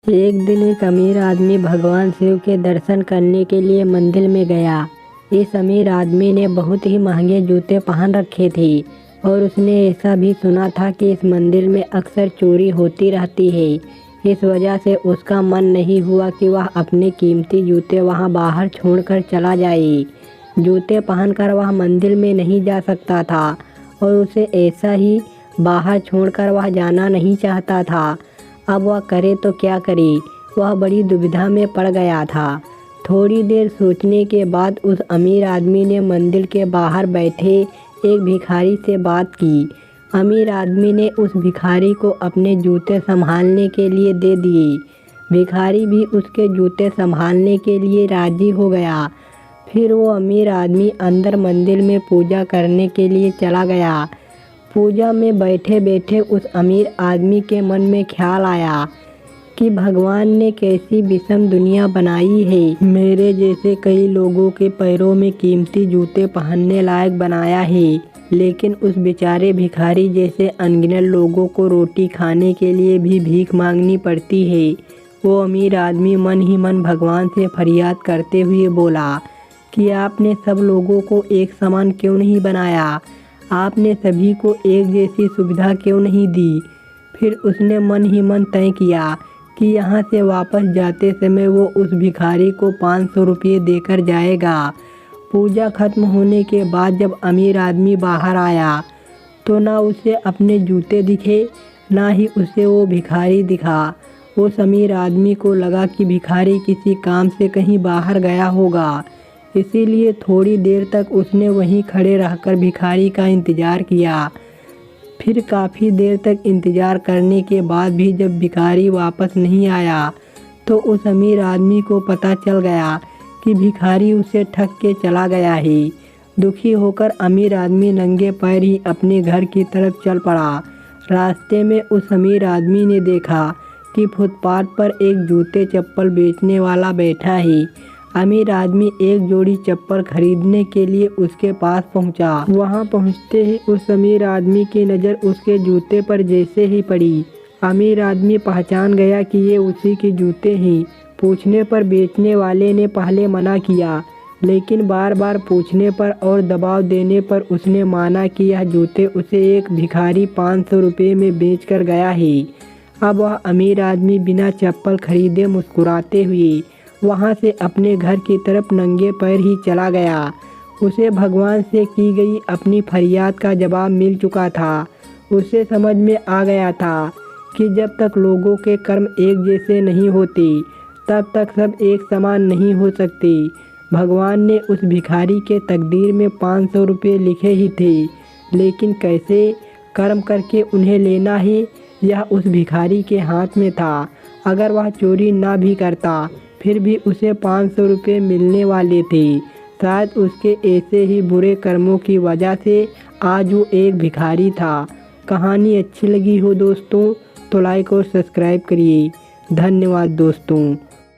एक दिन एक अमीर आदमी भगवान शिव के दर्शन करने के लिए मंदिर में गया। इस अमीर आदमी ने बहुत ही महंगे जूते पहन रखे थे और उसने ऐसा भी सुना था कि इस मंदिर में अक्सर चोरी होती रहती है। इस वजह से उसका मन नहीं हुआ कि वह अपने कीमती जूते वहां बाहर छोड़कर चला जाए। जूते पहनकर वह मंदिर में नहीं जा सकता था और उसे ऐसा ही बाहर छोड़कर वह जाना नहीं चाहता था। अब वह करे तो क्या करे, वह बड़ी दुविधा में पड़ गया था। थोड़ी देर सोचने के बाद उस अमीर आदमी ने मंदिर के बाहर बैठे एक भिखारी से बात की। अमीर आदमी ने उस भिखारी को अपने जूते संभालने के लिए दे दिए। भिखारी भी उसके जूते संभालने के लिए राजी हो गया। फिर वो अमीर आदमी अंदर मंदिर में पूजा करने के लिए चला गया। पूजा में बैठे बैठे उस अमीर आदमी के मन में ख्याल आया कि भगवान ने कैसी विषम दुनिया बनाई है। मेरे जैसे कई लोगों के पैरों में कीमती जूते पहनने लायक बनाया है, लेकिन उस बेचारे भिखारी जैसे अनगिनत लोगों को रोटी खाने के लिए भी भीख मांगनी पड़ती है। वो अमीर आदमी मन ही मन भगवान से फरियाद करते हुए बोला कि आपने सब लोगों को एक समान क्यों नहीं बनाया, आपने सभी को एक जैसी सुविधा क्यों नहीं दी। फिर उसने मन ही मन तय किया कि यहाँ से वापस जाते समय वो उस भिखारी को 500 रुपये देकर जाएगा। पूजा खत्म होने के बाद जब अमीर आदमी बाहर आया तो ना उसे अपने जूते दिखे, ना ही उसे वो भिखारी दिखा। उस अमीर आदमी को लगा कि भिखारी किसी काम से कहीं बाहर गया होगा, इसीलिए थोड़ी देर तक उसने वहीं खड़े रहकर भिखारी का इंतज़ार किया। फिर काफ़ी देर तक इंतज़ार करने के बाद भी जब भिखारी वापस नहीं आया तो उस अमीर आदमी को पता चल गया कि भिखारी उसे ठग के चला गया है। दुखी होकर अमीर आदमी नंगे पैर ही अपने घर की तरफ चल पड़ा। रास्ते में उस अमीर आदमी ने देखा कि फुटपाथ पर एक जूते चप्पल बेचने वाला बैठा है। अमीर आदमी एक जोड़ी चप्पल खरीदने के लिए उसके पास पहुंचा। वहां पहुंचते ही उस अमीर आदमी की नज़र उसके जूते पर जैसे ही पड़ी, अमीर आदमी पहचान गया कि ये उसी के जूते हैं। पूछने पर बेचने वाले ने पहले मना किया, लेकिन बार बार पूछने पर और दबाव देने पर उसने माना कि यह जूते उसे एक भिखारी 500 रुपये में बेच कर गया है। अब वह अमीर आदमी बिना चप्पल खरीदे मुस्कुराते हुए वहाँ से अपने घर की तरफ नंगे पैर ही चला गया। उसे भगवान से की गई अपनी फरियाद का जवाब मिल चुका था। उसे समझ में आ गया था कि जब तक लोगों के कर्म एक जैसे नहीं होते तब तक सब एक समान नहीं हो सकते। भगवान ने उस भिखारी के तकदीर में 500 रुपये लिखे ही थे, लेकिन कैसे कर्म करके उन्हें लेना है यह उस भिखारी के हाथ में था। अगर वह चोरी ना भी करता फिर भी उसे 500 रुपये मिलने वाले थे। शायद उसके ऐसे ही बुरे कर्मों की वजह से आज वो एक भिखारी था। कहानी अच्छी लगी हो दोस्तों तो लाइक और सब्सक्राइब करिए। धन्यवाद दोस्तों।